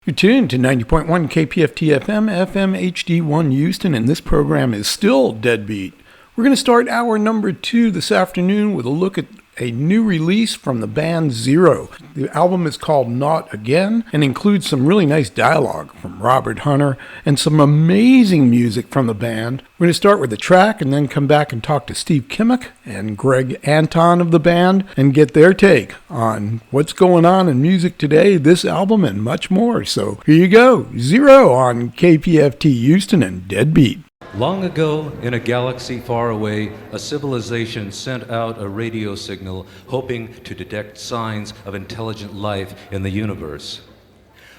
You're tuned to 90.1 KPFT FM, FM HD1 Houston, and this program is still Deadbeat. We're going to start hour number 2 this afternoon with a look at a new release from the band Zero. The album is called Not Again and includes some really nice dialogue from Robert Hunter and some amazing music from the band. We're going to start with the track and then come back and talk to Steve Kimock and Greg Anton of the band and get their take on what's going on in music today, this album, and much more. So here you go, Zero on KPFT Houston and Deadbeat. Long ago, in a galaxy far away, a civilization sent out a radio signal hoping to detect signs of intelligent life in the universe.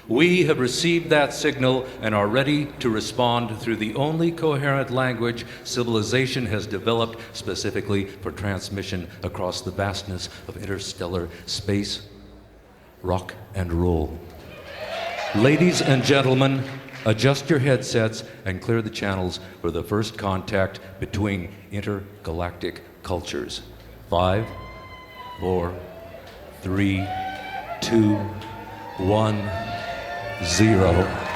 We have received that signal and are ready to respond through the only coherent language civilization has developed specifically for transmission across the vastness of interstellar space. Rock and roll. Ladies and gentlemen, adjust your headsets and clear the channels for the first contact between intergalactic cultures. 5, 4, 3, 2, 1, 0.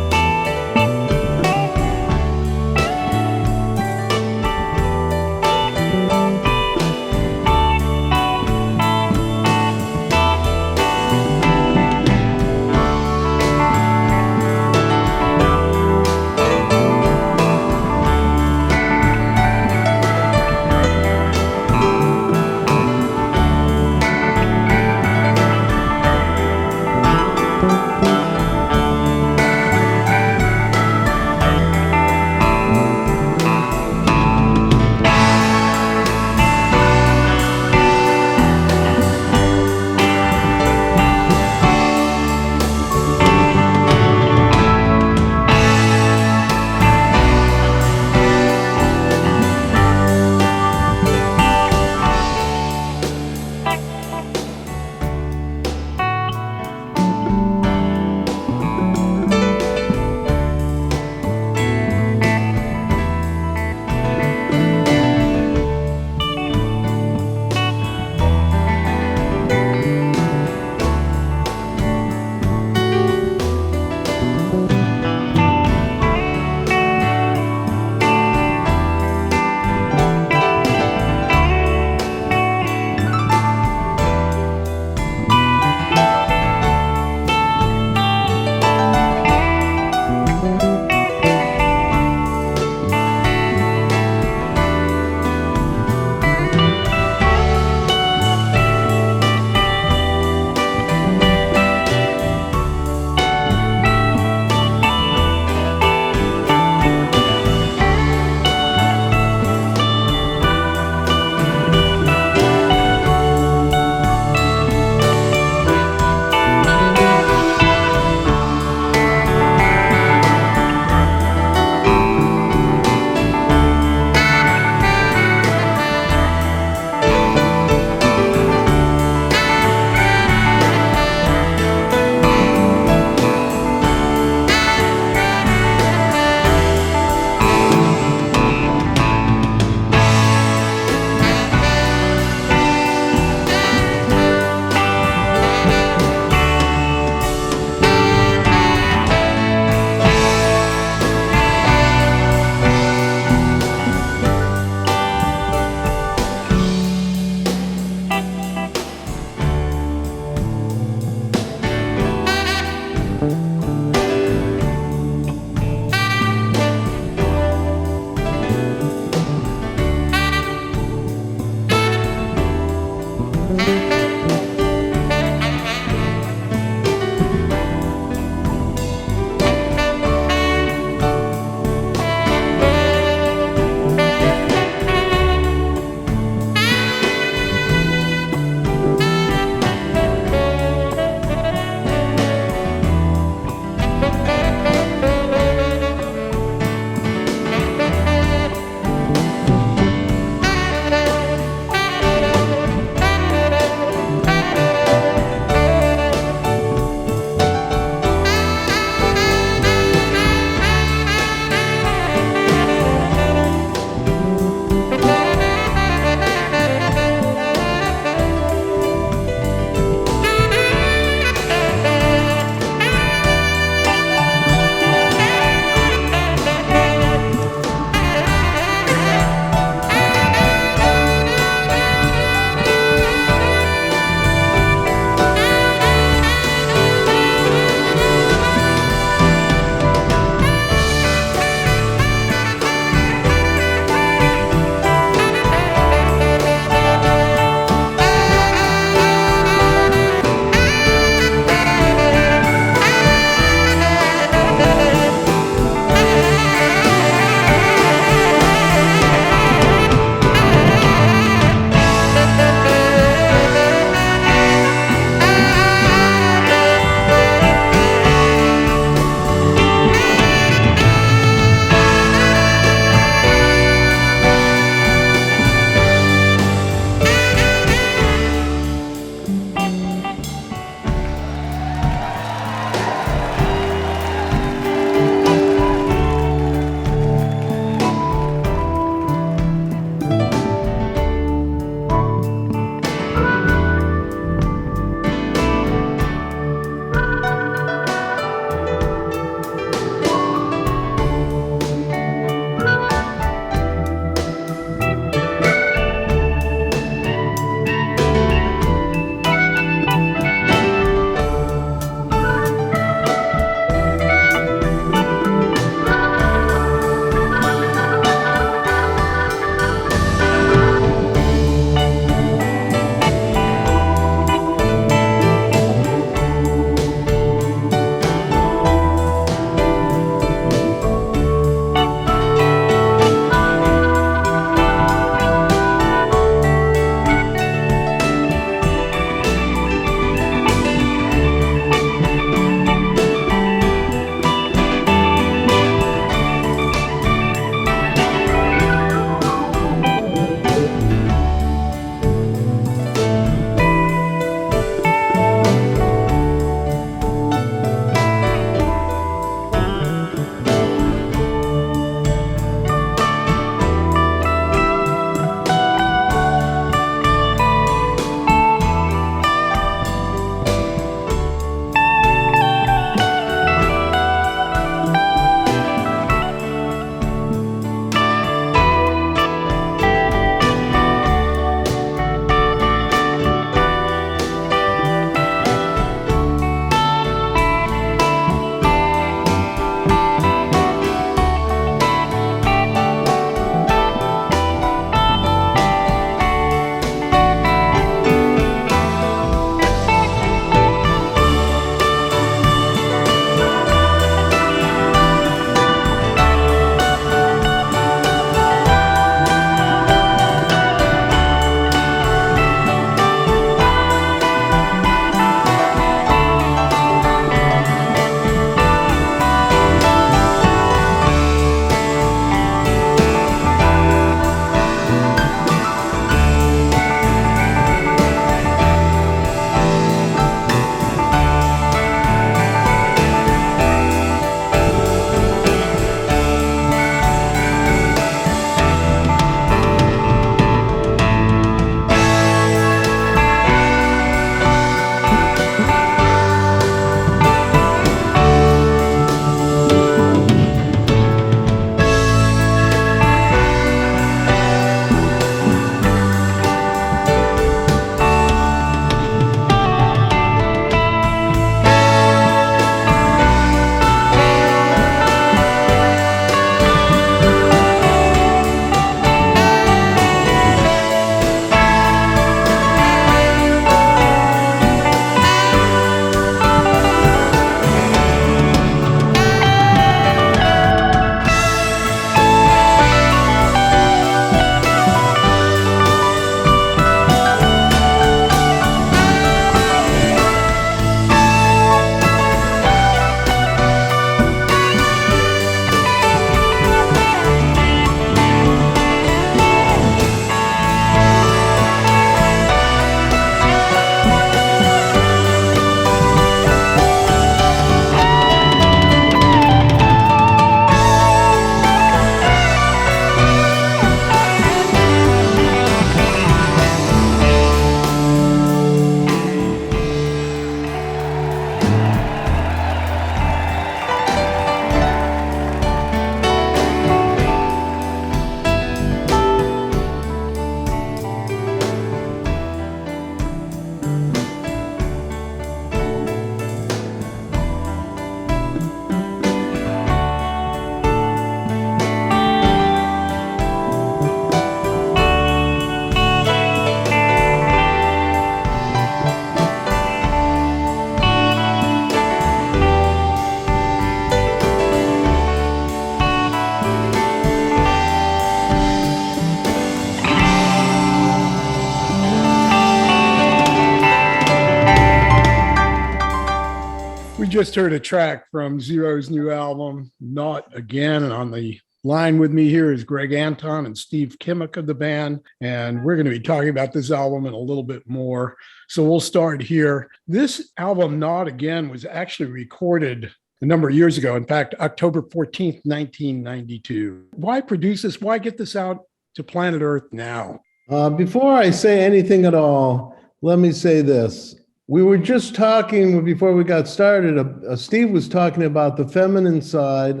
just heard a track from Zero's new album, Not Again. And on the line with me here is Greg Anton and Steve Kimock of the band. And we're going to be talking about this album in a little bit more. So we'll start here. This album, Not Again, was actually recorded a number of years ago. In fact, October 14th, 1992. Why produce this? Why get this out to planet Earth now? Before I say anything at all, let me say this. We were just talking before we got started. Steve was talking about the feminine side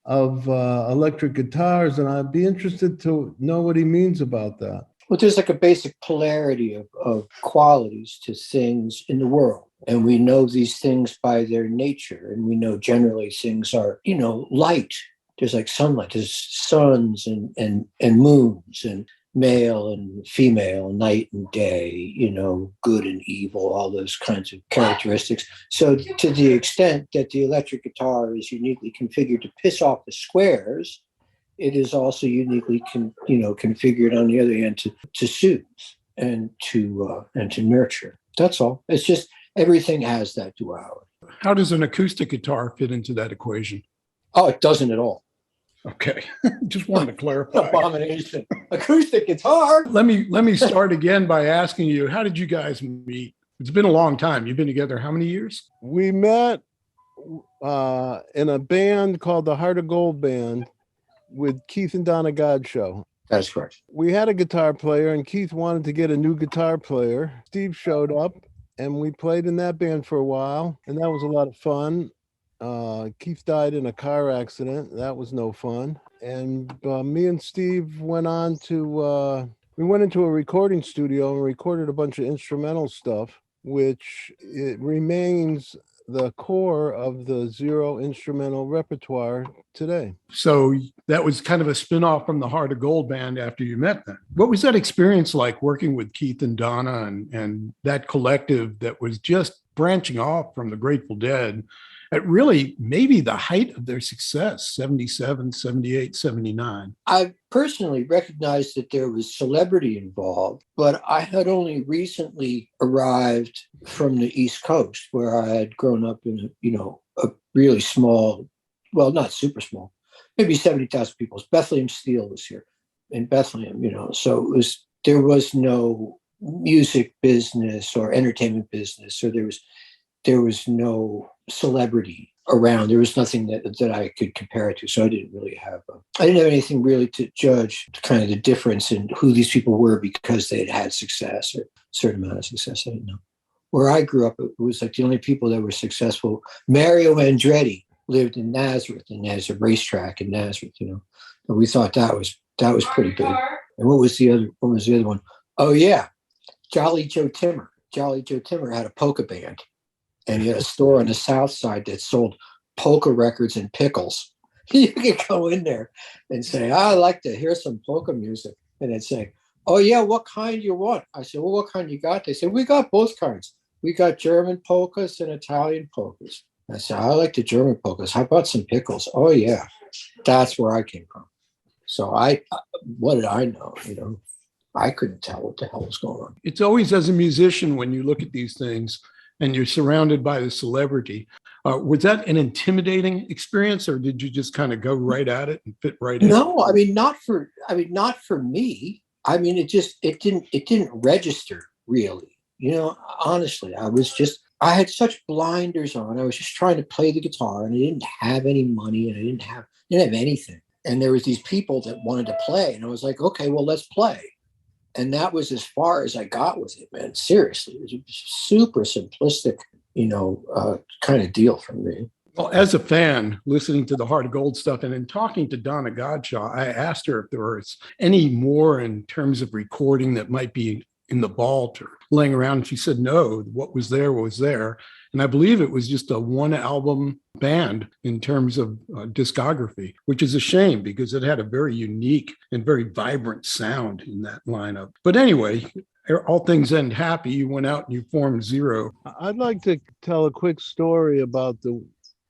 of electric guitars, and I'd be interested to know what he means about that. Well, there's like a basic polarity of qualities to things in the world. And we know these things by their nature. And we know generally things are, light. There's like sunlight, there's suns and moons and male and female, night and day, good and evil, all those kinds of characteristics. So to the extent that the electric guitar is uniquely configured to piss off the squares, it is also uniquely configured on the other end to soothe and to nurture. That's all. It's just everything has that duality. How does an acoustic guitar fit into that equation? Oh, it doesn't at all. Okay, just wanted to clarify. Abomination. Acoustic guitar. Let me start again by asking you, how did you guys meet? It's been a long time. You've been together how many years? We met in a band called the Heart of Gold Band with Keith and Donna Godshow. That's correct. We had a guitar player, and Keith wanted to get a new guitar player. Steve showed up, and we played in that band for a while, and that was a lot of fun. Keith died in a car accident. That was no fun. And me and Steve went into a recording studio and recorded a bunch of instrumental stuff, which it remains the core of the Zero instrumental repertoire today. So that was kind of a spin-off from the Heart of Gold band after you met them. What was that experience like working with Keith and Donna and that collective that was just branching off from the Grateful Dead at really maybe the height of their success, 77, 78, 79? I personally recognized that there was celebrity involved, but I had only recently arrived from the East Coast, where I had grown up in a really small, well, not super small, maybe 70,000 people. Bethlehem Steel was here in Bethlehem, so there was no music business or entertainment business, or there was no celebrity around. There was nothing that I could compare it to. So I didn't have anything really to judge kind of the difference in who these people were because they had had success or a certain amount of success. I didn't know. Where I grew up, it was like the only people that were successful. Mario Andretti lived in Nazareth, and there's a racetrack in Nazareth, and we thought that was pretty big. And what was the other one? Oh yeah, Jolly Joe Timmer. Jolly Joe Timmer had a polka band. And he had a store on the south side that sold polka records and pickles. You could go in there and say, I'd like to hear some polka music. And they'd say, oh, yeah, what kind you want? I said, well, what kind you got? They said, we got both kinds. We got German polkas and Italian polkas. I said, I like the German polkas. How about some pickles? Oh, yeah. That's where I came from. So what did I know? I couldn't tell what the hell was going on. It's always, as a musician, when you look at these things, and you're surrounded by the celebrity. Was that an intimidating experience, or did you just kind of go right at it and fit right in? No, not for me. It didn't register really. Honestly, I had such blinders on. I was just trying to play the guitar, and I didn't have any money, and I didn't have anything. And there was these people that wanted to play, and I was like, okay, well, let's play. And that was as far as I got with it, man. Seriously, it was a super simplistic, kind of deal for me. Well, as a fan, listening to the Heart of Gold stuff and in talking to Donna Godshaw, I asked her if there was any more in terms of recording that might be in the vault or laying around. And she said, no, what was there was there. And I believe it was just a one album band in terms of discography, which is a shame because it had a very unique and very vibrant sound in that lineup. But anyway, all things end happy. You went out and you formed Zero. I'd like to tell a quick story about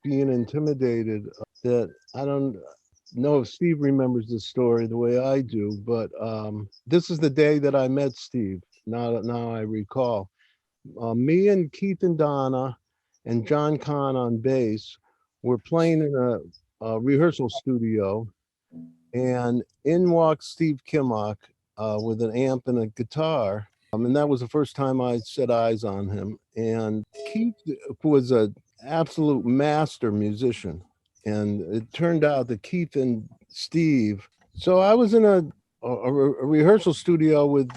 being intimidated that I don't know if Steve remembers the story the way I do, but this is the day that I met Steve. Now I recall. Me and Keith and Donna and John Kahn on bass. We're playing in a rehearsal studio, and in walks Steve Kimock with an amp and a guitar. And that was the first time I set eyes on him. And Keith was an absolute master musician. And it turned out that Keith and Steve. So I was in a rehearsal studio with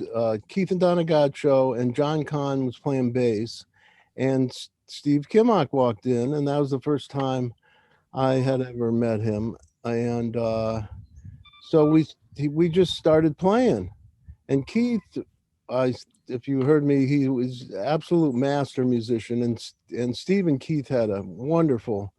Keith and Donna Godcho, and John Kahn was playing bass. And Steve Kimock walked in, and that was the first time I had ever met him. And so we just started playing. And Keith, if you heard me, he was absolute master musician, and Steve and Keith had a wonderful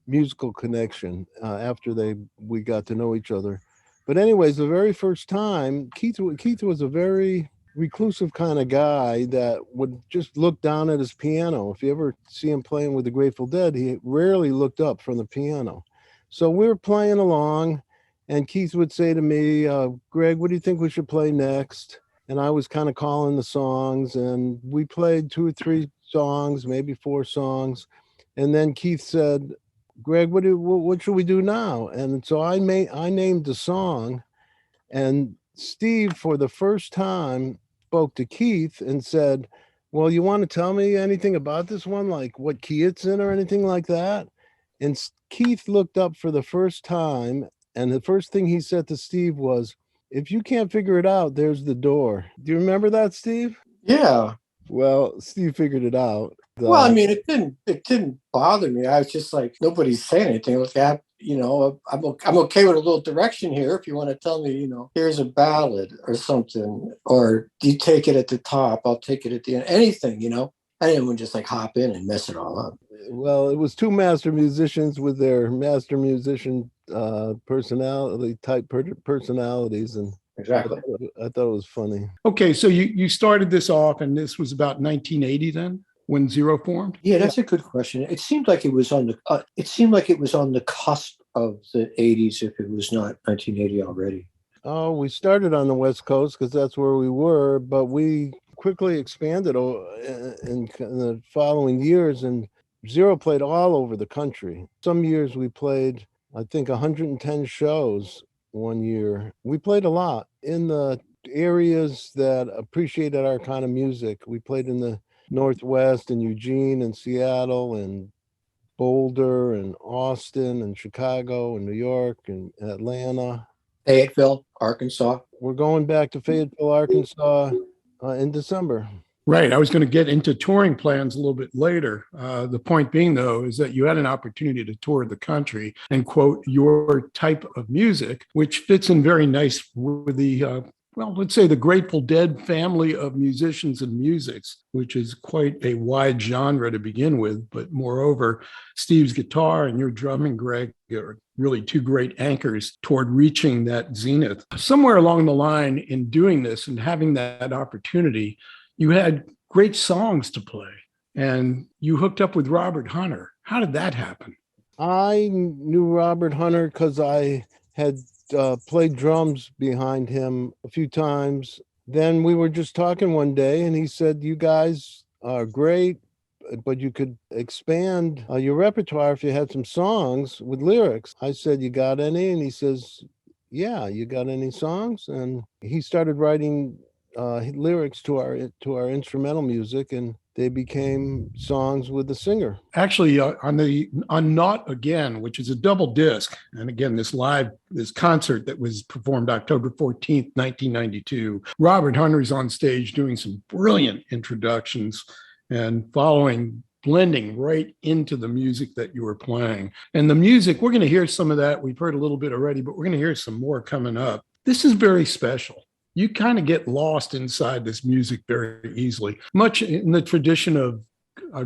musical connection after we got to know each other. But anyways, the very first time, Keith was a very reclusive kind of guy that would just look down at his piano. If you ever see him playing with the Grateful Dead, he rarely looked up from the piano. So we were playing along, and Keith would say to me, Greg, what do you think we should play next? And I was kind of calling the songs, and we played 2 or 3 songs, maybe 4 songs. And then Keith said, Greg, what should we do now? And so I named the song, and Steve, for the first time, spoke to Keith and said, well, you want to tell me anything about this one, like what key it's in or anything like that? And Keith looked up for the first time, and the first thing he said to Steve was, if you can't figure it out, there's the door. Do you remember that, Steve? Yeah. Well, Steve figured it out. Well, I mean, it didn't bother me. I was just like, nobody's saying anything. Like that, I'm okay with a little direction here. If you want to tell me, here's a ballad or something, or you take it at the top, I'll take it at the end. Anything, I didn't want to just like hop in and mess it all up. Well, it was 2 master musicians with their master musician personalities, and exactly. I thought it was funny. Okay, so you started this off, and this was about 1980 then, when Zero formed? Yeah, that's a good question. It seemed like it was on the cusp of the 80s, if it was not 1980 already. Oh, we started on the West Coast because that's where we were, but we quickly expanded in the following years, and Zero played all over the country. Some years we played, I think, 110 shows one year. We played a lot in the areas that appreciated our kind of music. We played in the Northwest, and Eugene and Seattle and Boulder and Austin and Chicago and New York and Atlanta. Fayetteville, Arkansas. We're going back to Fayetteville, Arkansas in December. Right. I was going to get into touring plans a little bit later. The point being, though, is that you had an opportunity to tour the country and quote your type of music, which fits in very nice with the let's say the Grateful Dead family of musicians and musics, which is quite a wide genre to begin with. But moreover, Steve's guitar and your drumming, Greg, are really 2 great anchors toward reaching that zenith. Somewhere along the line in doing this and having that opportunity, you had great songs to play, and you hooked up with Robert Hunter. How did that happen? I knew Robert Hunter because I had played drums behind him a few times. Then we were just talking one day, and he said, you guys are great, but you could expand your repertoire if you had some songs with lyrics. I said, you got any? And he says, yeah, you got any songs? And he started writing lyrics to our instrumental music, and they became songs with the singer. Actually, on Not Again, which is a double disc, and again, this concert that was performed October 14th, 1992, Robert Hunter's on stage doing some brilliant introductions and blending right into the music that you were playing. And the music, we're going to hear some of that. We've heard a little bit already, but we're going to hear some more coming up. This is very special. You kind of get lost inside this music very easily, much in the tradition of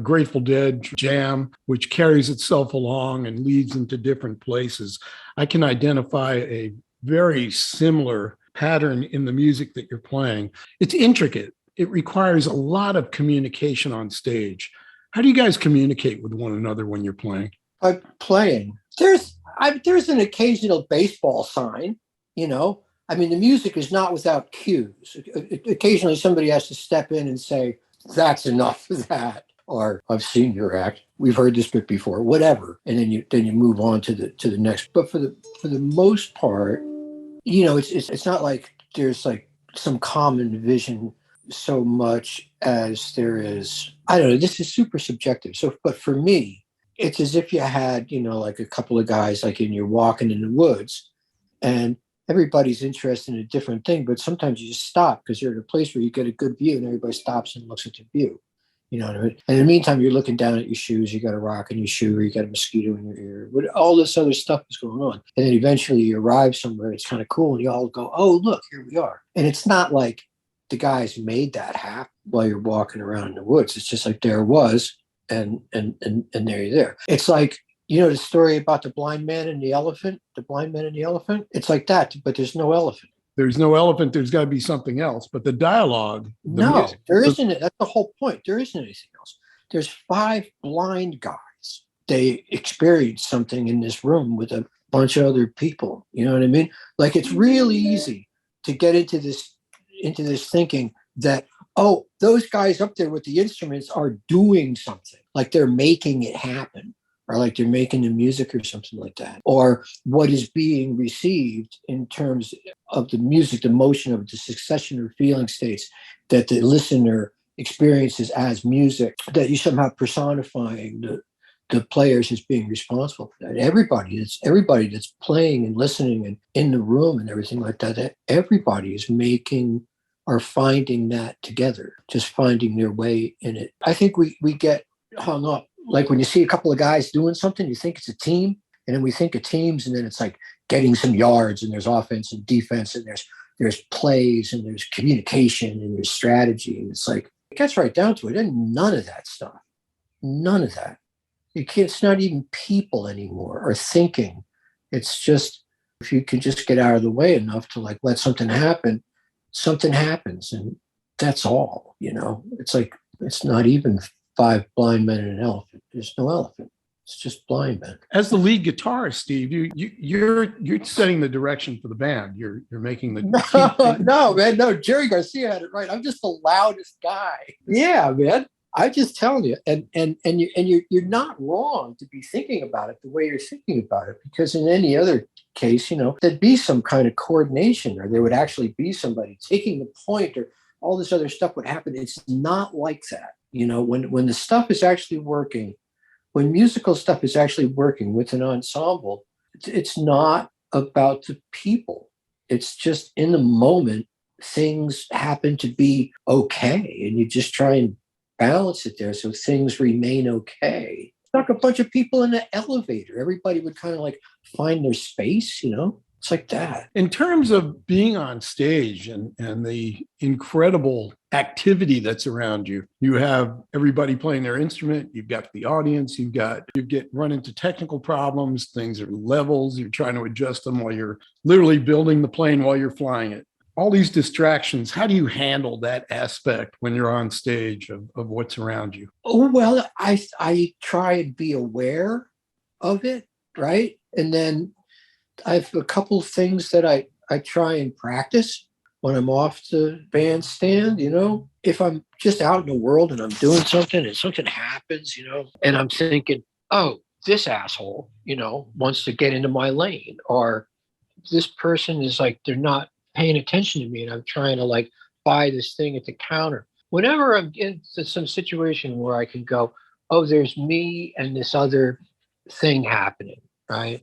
Grateful Dead jam, which carries itself along and leads into different places. I can identify a very similar pattern in the music that you're playing. It's intricate. It requires a lot of communication on stage. How do you guys communicate with one another when you're playing? By playing. There's an occasional baseball sign, I mean, the music is not without cues. Occasionally somebody has to step in and say, that's enough of that. or I've seen your act. We've heard this bit before, whatever. And then you move on to the next. But for the most part, it's not like there's like some common vision so much as there is. I don't know. This is super subjective. So, but for me, it's as if you had, like a couple of guys, like you're walking in the woods, and everybody's interested in a different thing. But sometimes you just stop because you're in a place where you get a good view, and everybody stops and looks at the view. You know what I mean? And in the meantime, you're looking down at your shoes. You got a rock in your shoe, or you got a mosquito in your ear. All this other stuff is going on. And then eventually you arrive somewhere. It's kind of cool. And you all go, oh, look, here we are. And it's not like the guys made that happen while you're walking around in the woods. It's just like there it was. And there you're there. It's like, the story about the blind man and the elephant, It's like that, but there's no elephant. There's no elephant. There's got to be something else. But the dialogue. There isn't it. That's the whole point. There isn't anything else. There's 5 blind guys. They experienced something in this room with a bunch of other people. You know what I mean? Like, it's really easy to get into this thinking that, oh, those guys up there with the instruments are doing something, like they're making it happen, or like they're making the music or something like that, or what is being received in terms of the music, the motion of the succession of feeling states that the listener experiences as music, that you somehow personifying the players as being responsible for that. Everybody that's playing and listening and in the room and everything like that everybody is making or finding that together, just finding their way in it. I think we get hung up. Like when you see a couple of guys doing something, you think it's a team, and then we think of teams, and then it's like getting some yards, and there's offense and defense, and there's plays, and there's communication, and there's strategy, and it's like it gets right down to it, and none of that stuff, none of that. It's not even people anymore or thinking. It's just if you can just get out of the way enough to like let something happen, something happens, and that's all. It's like it's not even 5 blind men and an elephant. There's no elephant. It's just blind men. As the lead guitarist, Steve, you're setting the direction for the band. You're making the no. Jerry Garcia had it right. I'm just the loudest guy. Yeah, man. I'm just telling you, and you're not wrong to be thinking about it the way you're thinking about it, because in any other case, there'd be some kind of coordination, or there would actually be somebody taking the point, or all this other stuff would happen. It's not like that. When the stuff is actually working, when musical stuff is actually working with an ensemble, it's not about the people. It's just in the moment, things happen to be okay, and you just try and balance it there so things remain okay. It's like a bunch of people in an elevator. Everybody would kind of like find their space, It's like that. In terms of being on stage and the incredible activity that's around you, you have everybody playing their instrument, you've got the audience, you get run into technical problems, things are levels, you're trying to adjust them while you're literally building the plane while you're flying it. All these distractions, how do you handle that aspect when you're on stage of what's around you? Oh, well, I try and be aware of it, right? And then I have a couple of things that I try and practice when I'm off the bandstand, If I'm just out in the world and I'm doing something and something happens, and I'm thinking, oh, this asshole, wants to get into my lane, or this person is like, they're not paying attention to me, and I'm trying to like buy this thing at the counter. Whenever I'm in some situation where I can go, oh, there's me and this other thing happening, right?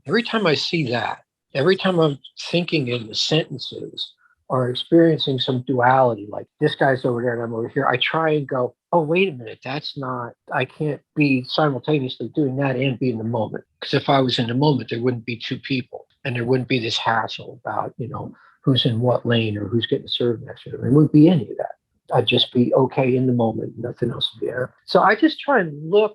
Every time I see that, every time I'm thinking in the sentences or experiencing some duality, like this guy's over there and I'm over here, I try and go, oh, wait a minute, I can't be simultaneously doing that and be in the moment. Because if I was in the moment, there wouldn't be 2 people, and there wouldn't be this hassle about, who's in what lane or who's getting served next to them. There wouldn't be any of that. I'd just be okay in the moment, nothing else would be there. So I just try and look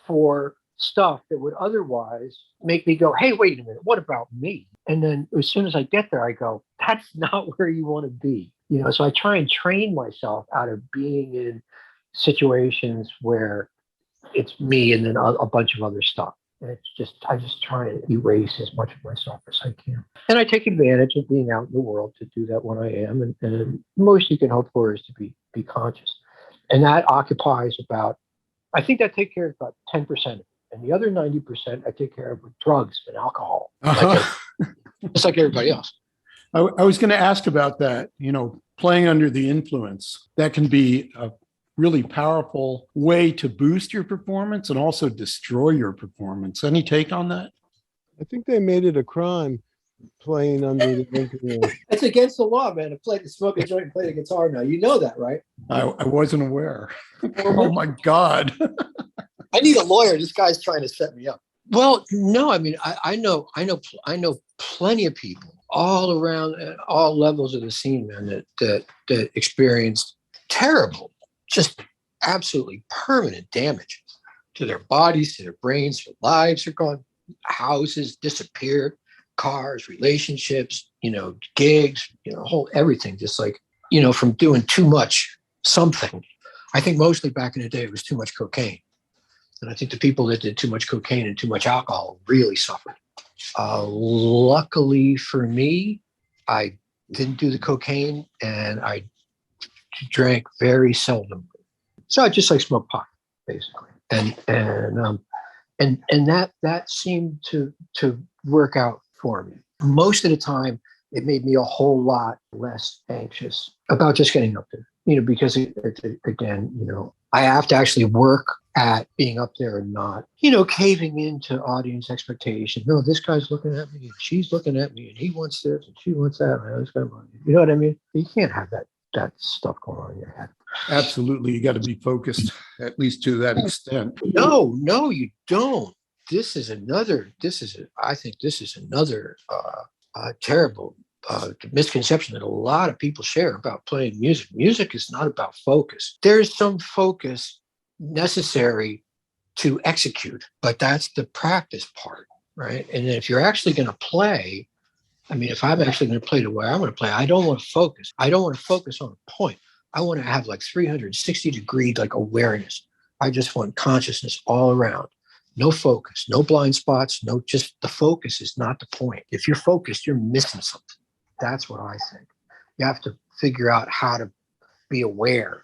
for stuff that would otherwise make me go, hey, wait a minute, what about me? And then as soon as I get there, I go, that's not where you want to be. So I try and train myself out of being in situations where it's me and then a bunch of other stuff. And I just try and erase as much of myself as I can. And I take advantage of being out in the world to do that when I am. And most you can hope for is to be conscious. And that occupies about, I think that take care of about 10% of it. And the other 90% I take care of with drugs and alcohol, just like everybody else. I was going to ask about that, playing under the influence. That can be a really powerful way to boost your performance and also destroy your performance. Any take on that? I think they made it a crime playing under the influence. It's against the law, man, to smoke a joint and play the guitar now. You know that, right? I wasn't aware. Oh, my God. I need a lawyer. This guy's trying to set me up. Well, no, I mean, I know plenty of people all around at all levels of the scene, man, that experienced terrible, just absolutely permanent damage to their bodies, to their brains. Their lives are gone. Houses disappeared, cars, relationships, gigs, whole everything, just like, from doing too much something. I think mostly back in the day, it was too much cocaine. And I think the people that did too much cocaine and too much alcohol really suffered. Luckily for me, I didn't do the cocaine and I drank very seldom. So I just smoked pot, basically. And that seemed to work out for me. Most of the time, it made me a whole lot less anxious about just getting up there, because again, I have to actually work at being up there and not, caving into audience expectation. No, this guy's looking at me and she's looking at me and he wants this and she wants that. You know what I mean? You can't have that stuff going on in your head. Absolutely. You got to be focused, at least to that extent. No, you don't. I think this is another terrible misconception that a lot of people share about playing music. Music is not about focus. There's some focus necessary to execute, but that's the practice part, right? And if you're actually going to play, if I'm actually going to play the way I'm going to play, I don't want to focus. I don't want to focus on a point. I want to have 360 degree awareness. I just want consciousness all around. No focus, no blind spots, just the focus is not the point. If you're focused, you're missing something. That's what I think. You have to figure out how to be aware.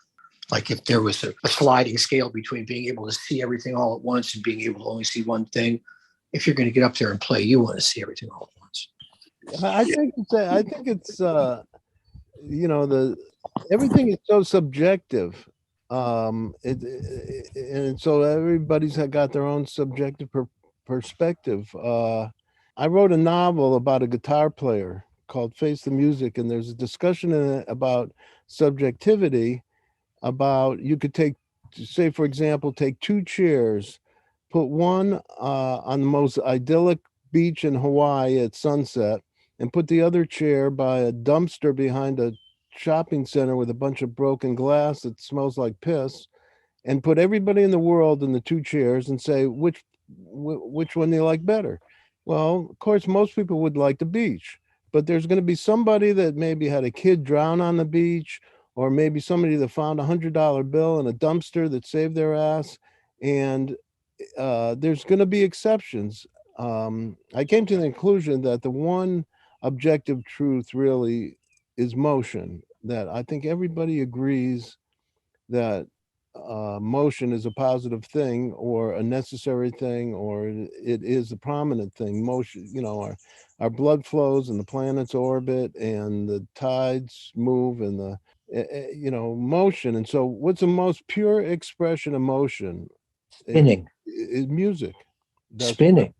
Like if there was a sliding scale between being able to see everything all at once and being able to only see one thing, if you're going to get up there and play, you want to see everything all at once. I think it's everything is so subjective. And so everybody's got their own subjective perspective. I wrote a novel about a guitar player called Face the Music, and there's a discussion in it about subjectivity, about you could take, say, for example, take two chairs, put one on the most idyllic beach in Hawaii at sunset, and put the other chair by a dumpster behind a shopping center with a bunch of broken glass that smells like piss, and put everybody in the world in the two chairs and say which one they like better. Well, of course, most people would like the beach, but there's going to be somebody that maybe had a kid drown on the beach, or maybe somebody that found $100 bill in a dumpster that saved their ass. And there's going to be exceptions. I came to the conclusion that the one objective truth really is motion, that I think everybody agrees that motion is a positive thing or a necessary thing, or it is a prominent thing. Motion, our blood flows and the planets orbit and the tides move and the motion. And so what's the most pure expression of motion? Spinning. Is music. Spinning,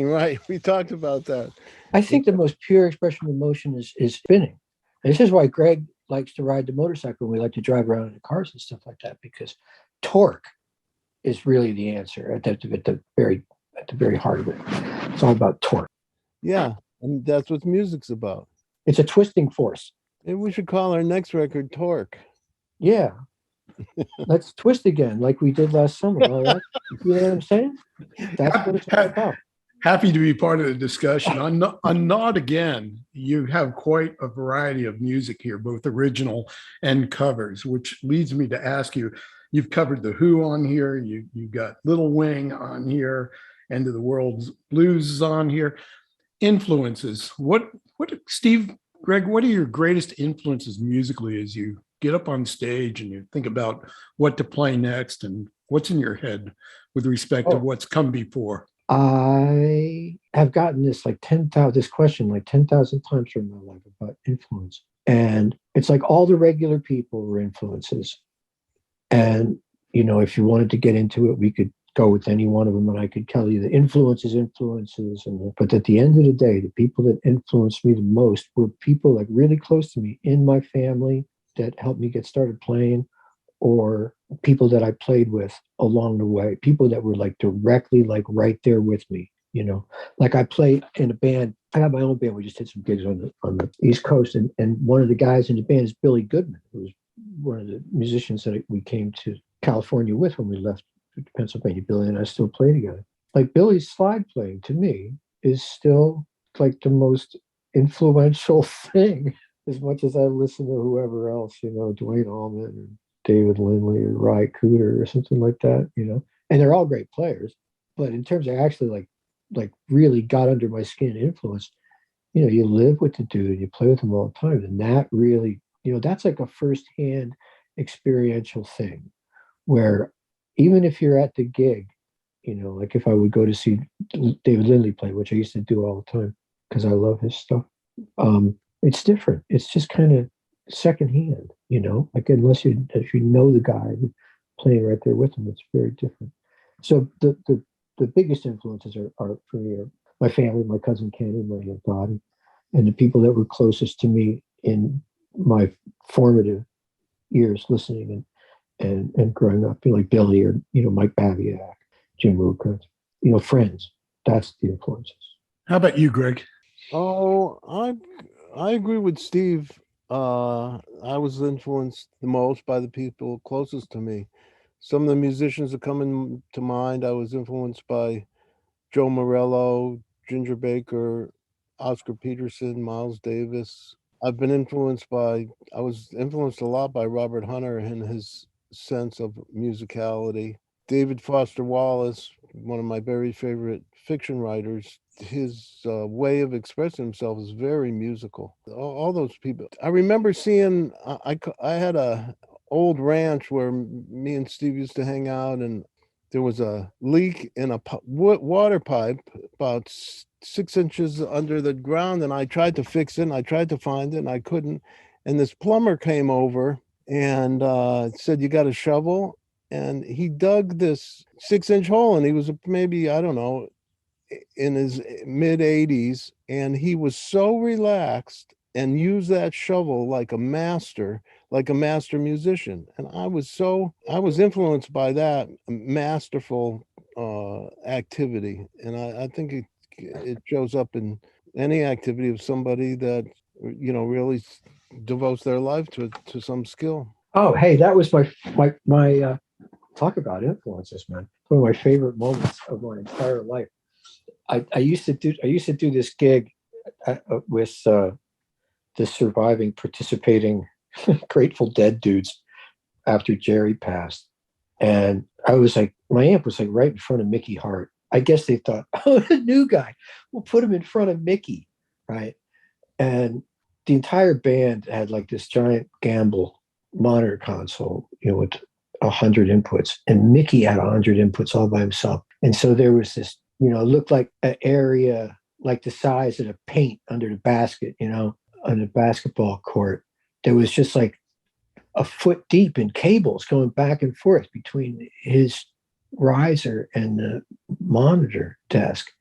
right? We talked about that. I think the most pure expression of emotion is spinning. And this is why Greg likes to ride the motorcycle. We like to drive around in the cars and stuff like that, because torque is really the answer at the very heart of it. It's all about torque. Yeah, and that's what music's about. It's a twisting force. Maybe we should call our next record Torque. Yeah. Let's twist again like we did last summer. All right. You know what I'm saying? That's what it's all about. Happy to be part of the discussion. On Not Again, you have quite a variety of music here, both original and covers, which leads me to ask you, you've covered The Who on here, you've got Little Wing on here, End of the World's Blues is on here. Influences. What Steve, Greg, what are your greatest influences musically as you get up on stage and you think about what to play next and what's in your head with respect to what's come before? I have gotten this like 10,000, this question like 10,000 times through my life about influence. And it's like all the regular people were influences. And, you know, if you wanted to get into it, we could go with any one of them and I could tell you the influences. But at the end of the day, the people that influenced me the most were people like really close to me in my family that helped me get started playing, or people that I played with along the way, people that were like directly like right there with me, you know. Like I played in a band. I had my own band. We just did some gigs on the East Coast, and one of the guys in the band is Billy Goodman, who was one of the musicians that we came to California with when we left Pennsylvania. Billy and I still play together. Like Billy's slide playing to me is still like the most influential thing, as much as I listen to whoever else, you know, Dwayne Allman and David Lindley or Ry Cooder or something like that, you know. And they're all great players. But in terms of actually like really got under my skin influence, you know, you live with the dude and you play with him all the time. And that really, you know, that's like a firsthand experiential thing where even if you're at the gig, you know, like if I would go to see David Lindley play, which I used to do all the time because I love his stuff, it's different. It's just kind of secondhand, you know, like if you know the guy playing right there with him, it's very different. So the biggest influences are for me are my family, my cousin Kenny, my aunt Dottie, and the people that were closest to me in my formative years listening and growing up, you know, like Billy or, you know, Mike Babiak, Jim Ruka, you know, friends. That's the influences. How about you, Greg? Oh, I agree with Steve. I was influenced the most by the people closest to me. Some of the musicians that come to mind, I was influenced by Joe Morello, Ginger Baker, Oscar Peterson, Miles Davis. I was influenced a lot by Robert Hunter and his sense of musicality. David Foster Wallace, one of my very favorite fiction writers, his way of expressing himself is very musical. All those people. I remember seeing, I had a old ranch where me and Steve used to hang out, and there was a leak in a water pipe about 6 inches under the ground, and I tried to fix it, and I tried to find it, and I couldn't. And this plumber came over and said, "You got a shovel?" And he dug this 6-inch hole, and he was maybe, I don't know, in his mid 80s, and he was so relaxed and used that shovel like a master musician. And I was influenced by that masterful activity. And I think it shows up in any activity of somebody that, you know, really devotes their life to some skill. Oh, hey, that was my talk about influences, man. One of my favorite moments of my entire life. I used to do this gig with the surviving participating Grateful Dead dudes after Jerry passed, and I was like, my amp was like right in front of Mickey Hart. I guess they thought, oh, a new guy, we'll put him in front of Mickey, right? And the entire band had like this giant Gamble monitor console, you know, with 100 inputs, and Mickey had 100 inputs all by himself. And so there was this, you know, it looked like an area like the size of a paint under the basket, you know, on a basketball court. There was just like a foot deep in cables going back and forth between his riser and the monitor desk.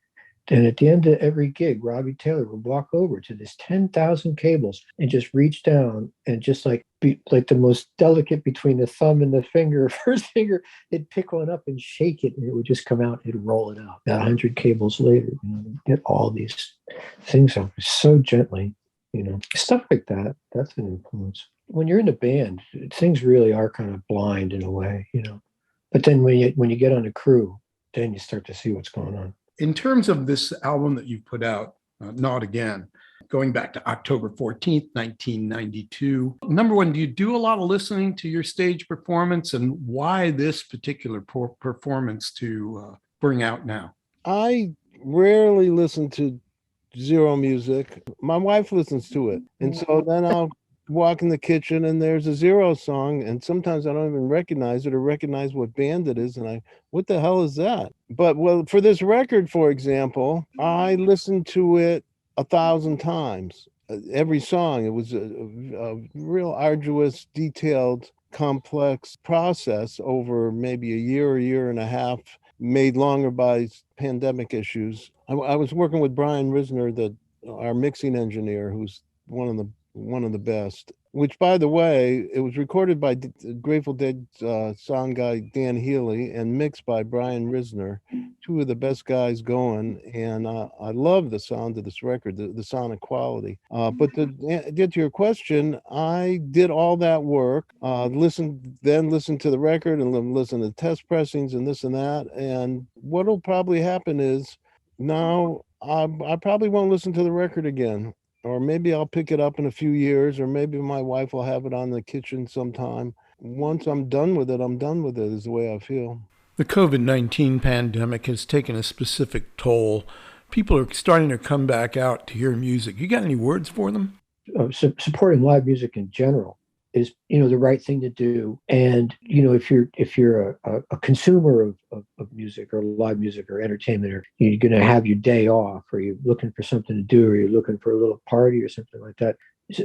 And at the end of every gig, Robbie Taylor would walk over to this 10,000 cables and just reach down and just like be like the most delicate between the thumb and the finger, first finger, he'd pick one up and shake it and it would just come out and he'd roll it out. 100 cables later, you know, get all these things out so gently, you know, stuff like that. That's an influence. When you're in a band, things really are kind of blind in a way, you know. But then when you get on a crew, then you start to see what's going on. In terms of this album that you put out, Not Again, going back to October 14th, 1992, number one, do you do a lot of listening to your stage performance, and why this particular performance to bring out now? I rarely listen to zero music. My wife listens to it. And so then I'll walk in the kitchen and there's a Zero song, and sometimes I don't even recognize it or recognize what band it is, and what the hell is that? But well, for this record, for example, I listened to it 1,000 times. Every song. It was a real arduous, detailed, complex process over maybe a year and a half, made longer by pandemic issues. I was working with Brian Risner, our mixing engineer, who's one of the best. Which, by the way, it was recorded by Grateful Dead sound guy Dan Healy and mixed by Brian Risner, two of the best guys going. And I love the sound of this record, the sonic quality. But to get to your question, I did all that work, listen to the record and listen to test pressings and this and that. And what'll probably happen is now I probably won't listen to the record again. Or maybe I'll pick it up in a few years, or maybe my wife will have it on the kitchen sometime. Once I'm done with it, I'm done with it, is the way I feel. The COVID-19 pandemic has taken a specific toll. People are starting to come back out to hear music. You got any words for them? Supporting live music in general is, the right thing to do. And, if you're a consumer of music or live music or entertainment, or you're going to have your day off, or you're looking for something to do, or you're looking for a little party or something like that,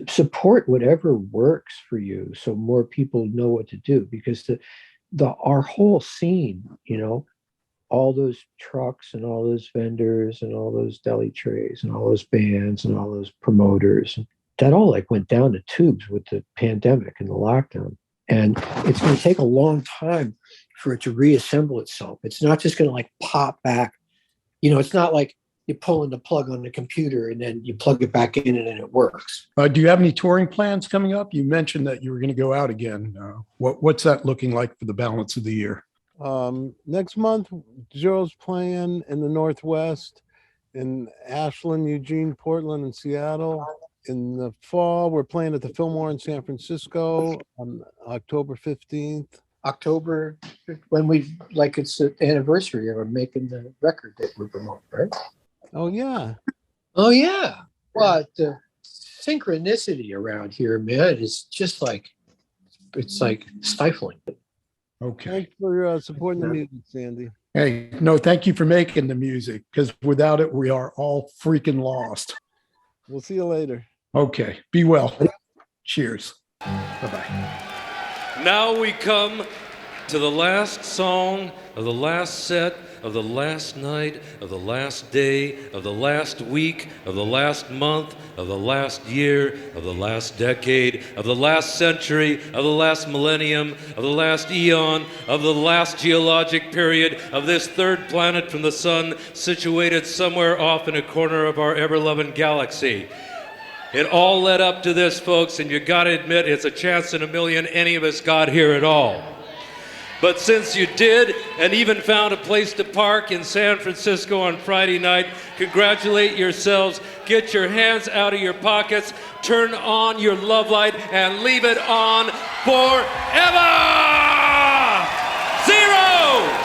support whatever works for you so more people know what to do. Because our whole scene, all those trucks and all those vendors and all those deli trays and all those bands and all those promoters, that all went down the tubes with the pandemic and the lockdown. And it's going to take a long time for it to reassemble itself. It's not just going to pop back. It's not like you're pulling the plug on the computer and then you plug it back in and then it works. Do you have any touring plans coming up? You mentioned that you were going to go out again. What's that looking like for the balance of the year? Next month, Zero's playing in the Northwest, in Ashland, Eugene, Portland, and Seattle. In the fall, we're playing at the Fillmore in San Francisco on October 15th. October, when it's the anniversary of making the record that we're promoting, right? Oh, yeah. Oh, yeah. Well, the synchronicity around here, man, is just it's stifling. Okay. Thanks for supporting the music, Sandy. Hey, no, thank you for making the music, because without it, we are all freaking lost. We'll see you later. Okay. Be well. Cheers. Bye-bye. Now we come to the last song of the last set of the last night of the last day of the last week of the last month of the last year of the last decade of the last century of the last millennium of the last eon of the last geologic period of this third planet from the sun, situated somewhere off in a corner of our ever-loving galaxy. It all led up to this, folks, and you gotta admit it's a chance in a million any of us got here at all. But since you did, and even found a place to park in San Francisco on Friday night, congratulate yourselves, get your hands out of your pockets, turn on your love light, and leave it on forever! Zero!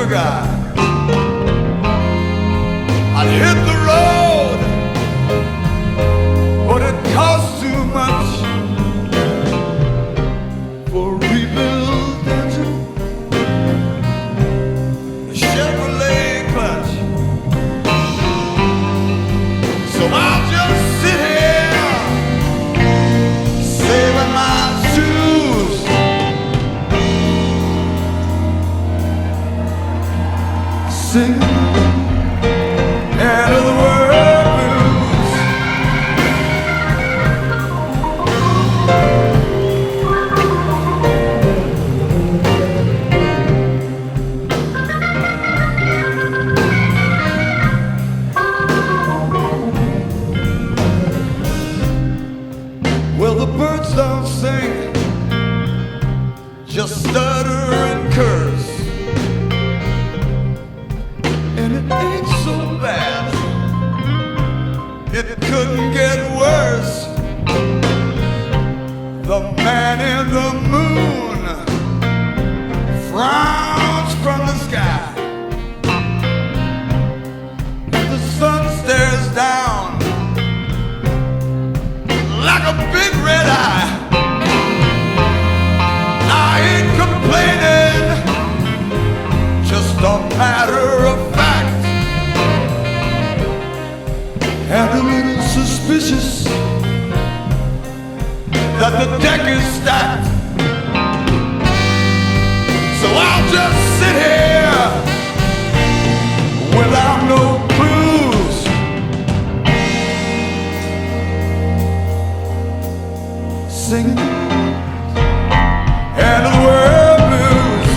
younger guy, I'd hit the road, but it costs too much for rebuild engine, a Chevrolet clutch. So I'll just sit here, saving my shoes, singing end of the world blues. Well, the birds don't sing, just stutter and curse. And it ain't so bad, it couldn't get worse. The man in the moon frowns from the sky, and the sun stares down like a big red eye. I ain't complaining, just a matter of fact, and a little suspicious that the deck is stacked. So I'll just sit here without no clues, singing end of the world blues.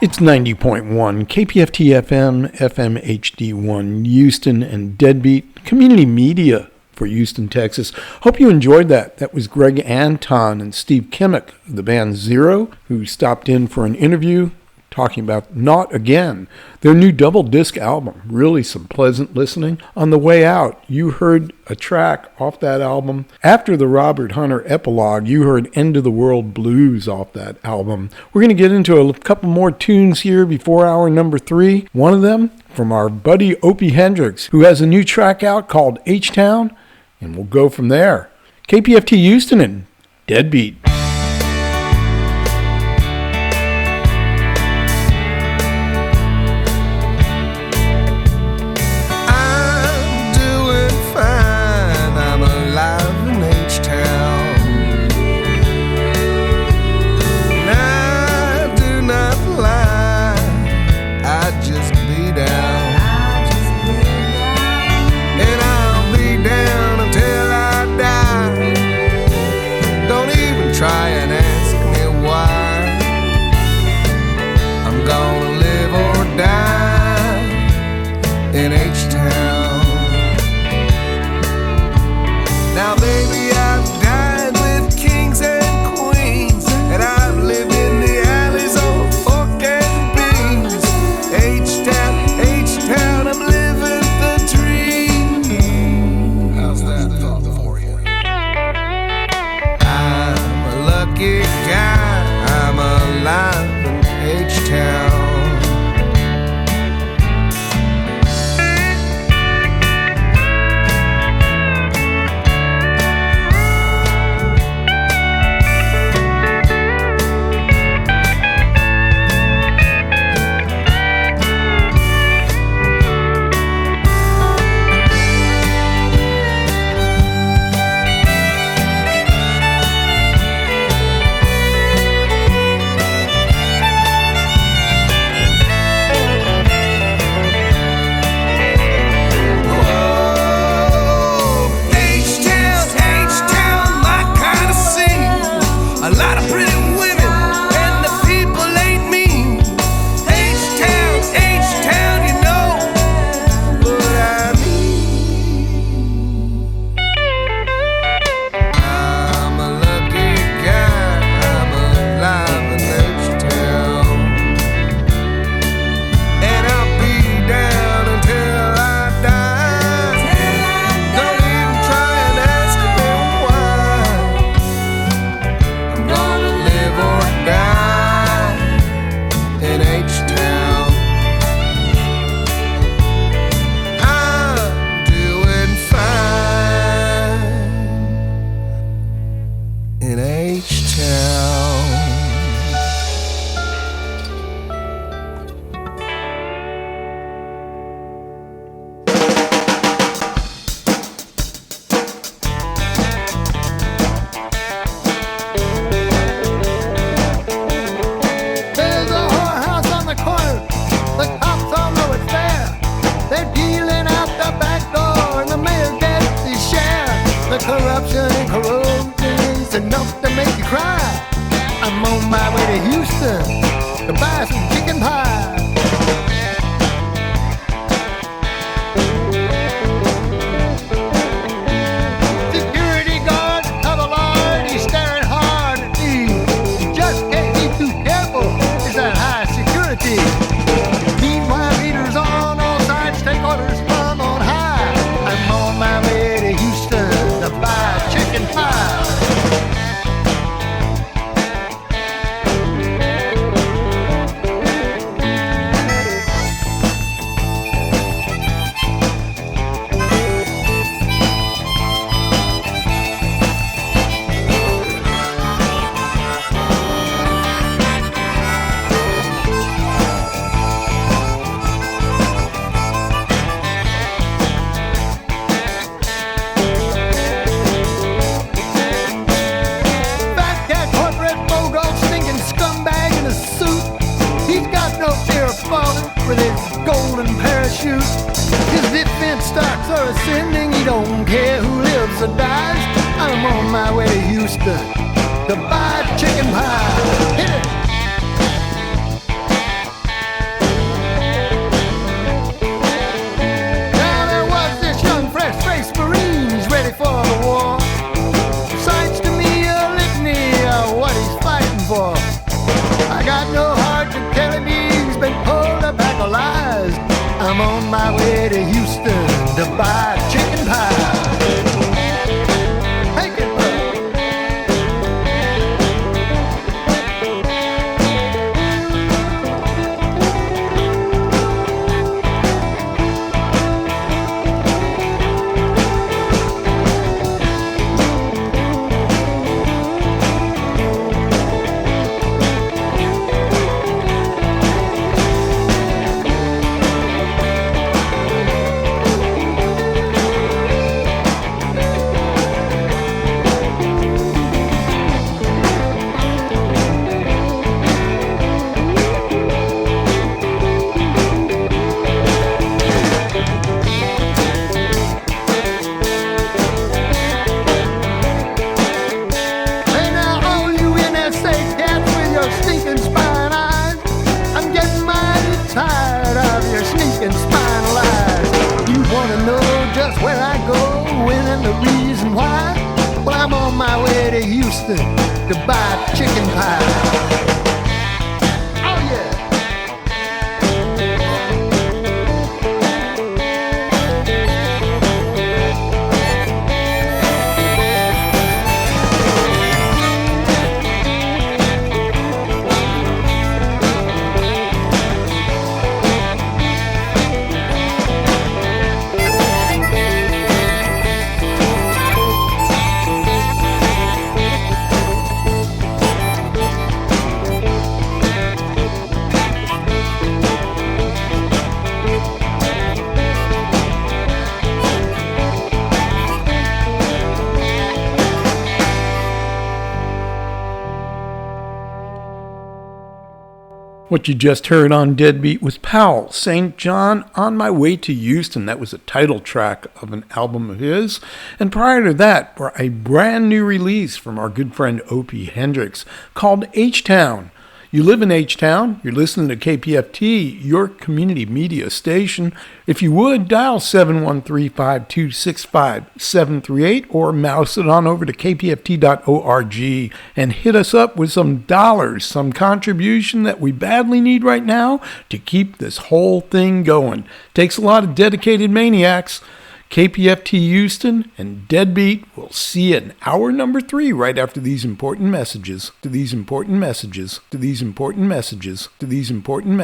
It's 90.1 KPFT FM, FM HD1 Houston, and Deadbeat Community Media for Houston, Texas. Hope you enjoyed that. That was Greg Anton and Steve Kimock of the band Zero, who stopped in for an interview talking about Not Again, their new double disc album. Really some pleasant listening. On the way out, you heard a track off that album. After the Robert Hunter epilogue, you heard End of the World Blues off that album. We're going to get into a couple more tunes here before hour number 3. One of them from our buddy Opie Hendricks, who has a new track out called H-Town, and we'll go from there. KPFT Houston and Deadbeat. To buy chicken pie. Hit it. to buy chicken pie. Oh yeah. What you just heard on Deadbeat was Powell, St. John, On My Way to Houston. That was a title track of an album of his. And prior to that, for a brand new release from our good friend Opie Hendricks called H-Town. You live in H-Town, you're listening to KPFT, your community media station. If you would, dial 713-526-5738 or mouse it on over to kpft.org and hit us up with some dollars, some contribution that we badly need right now to keep this whole thing going. Takes a lot of dedicated maniacs. KPFT Houston and Deadbeat will see you in hour number 3 right after these important messages.